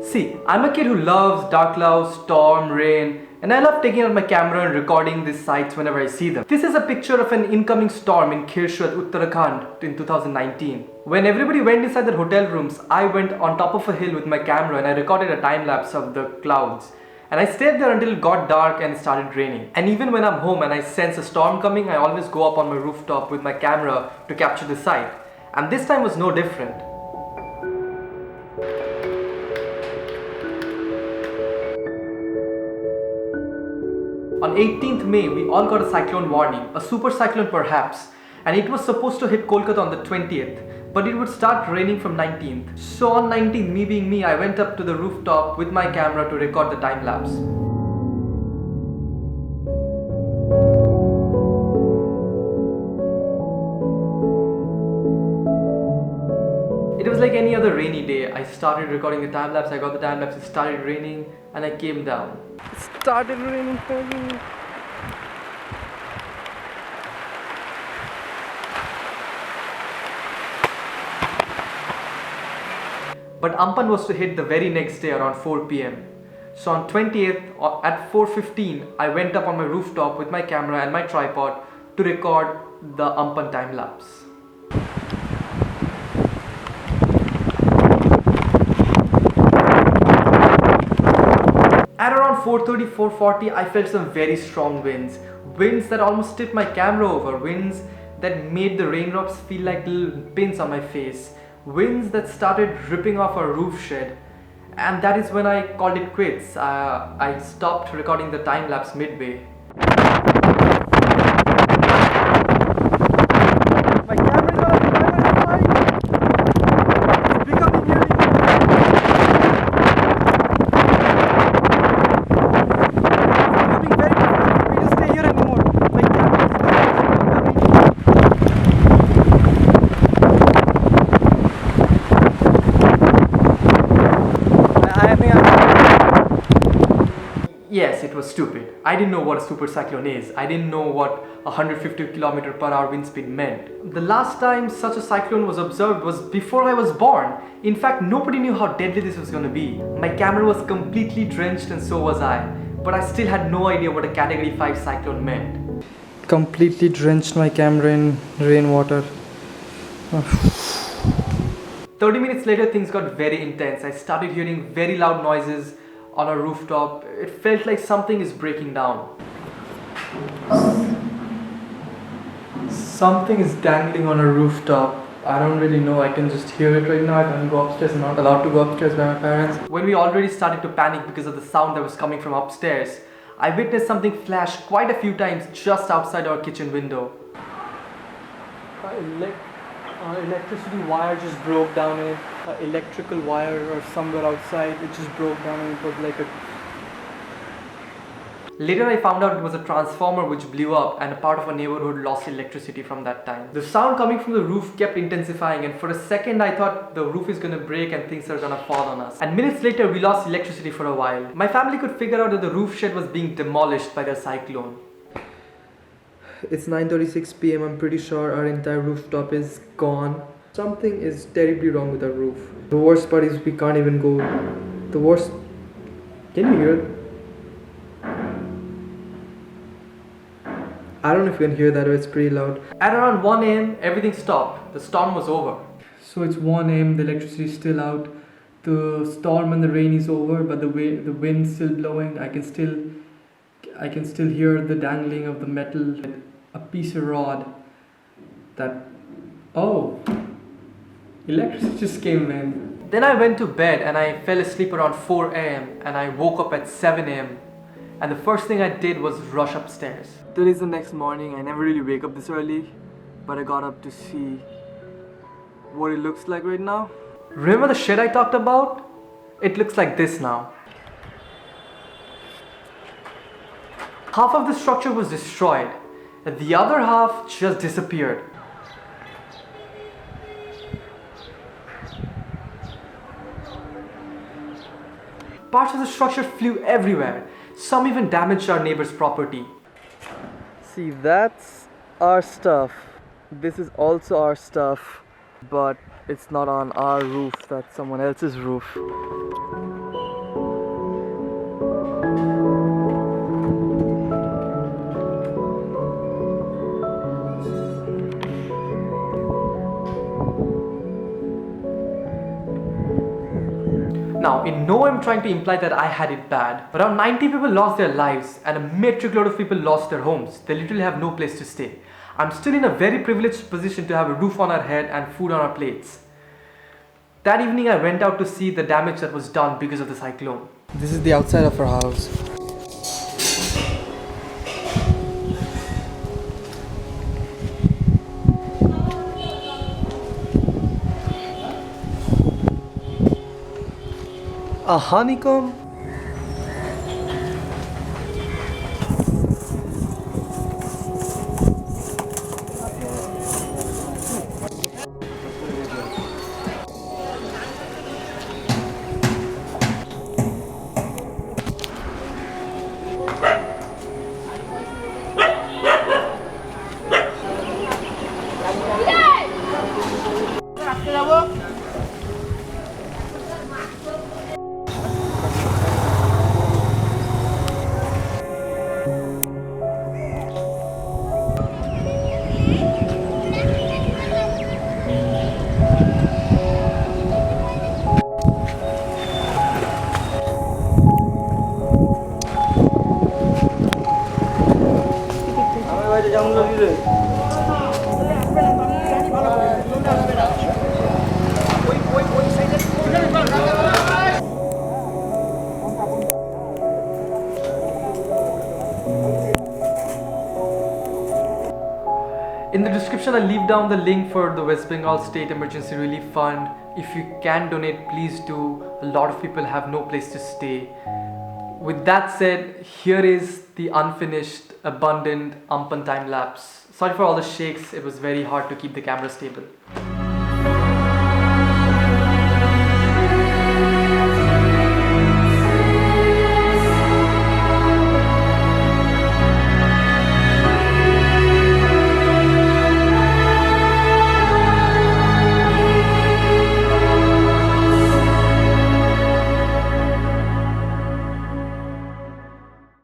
See, I'm a kid who loves dark clouds, storm, rain, and I love taking out my camera and recording these sights whenever I see them. This is a picture of an incoming storm in Kirshwat, Uttarakhand in 2019. When everybody went inside their hotel rooms, I went on top of a hill with my camera and I recorded a time lapse of the clouds. And I stayed there until it got dark and it started raining. And even when I'm home and I sense a storm coming, I always go up on my rooftop with my camera to capture the sight. And this time was no different. On 18th May, we all got a cyclone warning, a super cyclone perhaps, and it was supposed to hit Kolkata on the 20th, but it would start raining from 19th. So on 19th, me being me, I went up to the rooftop with my camera to record the time lapse. It was like any other rainy day. I started recording the time lapse, I got the time lapse, it started raining, and I came down. It started raining heavy. But Amphan was to hit the very next day around 4 p.m. So on 20th at 4:15, I went up on my rooftop with my camera and my tripod to record the Amphan time lapse. At around 4:30, 4:40, I felt some very strong winds. Winds that almost tipped my camera over. Winds that made the raindrops feel like little pins on my face. Winds that started ripping off our roof shed. And that is when I called it quits. I stopped recording the time lapse midway. My camera is on, it's becoming nearly Yes, it was stupid. I didn't know what a super cyclone is. I didn't know what 150 km/h wind speed meant. The last time such a cyclone was observed was before I was born. In fact, nobody knew how deadly this was going to be. My camera was completely drenched and so was I. But I still had no idea what a Category 5 cyclone meant. Completely drenched my camera in rainwater. 30 minutes later, things got very intense. I started hearing very loud noises on a rooftop. It felt like something is breaking down. Something is dangling on a rooftop. I don't really know. I can just hear it right now. I can't go upstairs. I'm not allowed to go upstairs by my parents. When we already started to panic because of the sound that was coming from upstairs, I witnessed something flash quite a few times just outside our kitchen window. Electricity wire just broke down in it. Electrical wire or somewhere outside, it just broke down and it was like a... Later I found out it was a transformer which blew up and a part of a neighborhood lost electricity from that time. The sound coming from the roof kept intensifying and for a second I thought the roof is gonna break and things are gonna fall on us. And minutes later we lost electricity for a while. My family could figure out that the roof shed was being demolished by the cyclone. It's 9:36 p.m. I'm pretty sure our entire rooftop is gone. Something is terribly wrong with our roof. The worst part is we can't even go. The worst... Can you hear it? I don't know if you can hear that, but it's pretty loud. At around 1 a.m. everything stopped. The storm was over. So it's 1 a.m. the electricity is still out. The storm and the rain is over, but the wind's still blowing. I can still hear the dangling of the metal. A piece of rod that... Oh! Electricity just came in. Then I went to bed and I fell asleep around 4 a.m. and I woke up at 7 a.m. and the first thing I did was rush upstairs. Today's the next morning. I never really wake up this early, but I got up to see what it looks like right now. Remember the shed I talked about? It looks like this now. Half of the structure was destroyed, and the other half just disappeared. Parts of the structure flew everywhere. Some even damaged our neighbor's property. See, that's our stuff. This is also our stuff, but it's not on our roof, that's someone else's roof. Now, in no way I'm trying to imply that I had it bad. Around 90 people lost their lives and a metric load of people lost their homes. They literally have no place to stay. I'm still in a very privileged position to have a roof on our head and food on our plates. That evening I went out to see the damage that was done because of the cyclone. This is the outside of our house. A honeycomb? In the description, I'll leave down the link for the West Bengal State Emergency Relief Fund. If you can donate, please do. A lot of people have no place to stay. With that said, here is the unfinished, abundant Amphan time lapse. Sorry for all the shakes, it was very hard to keep the camera stable.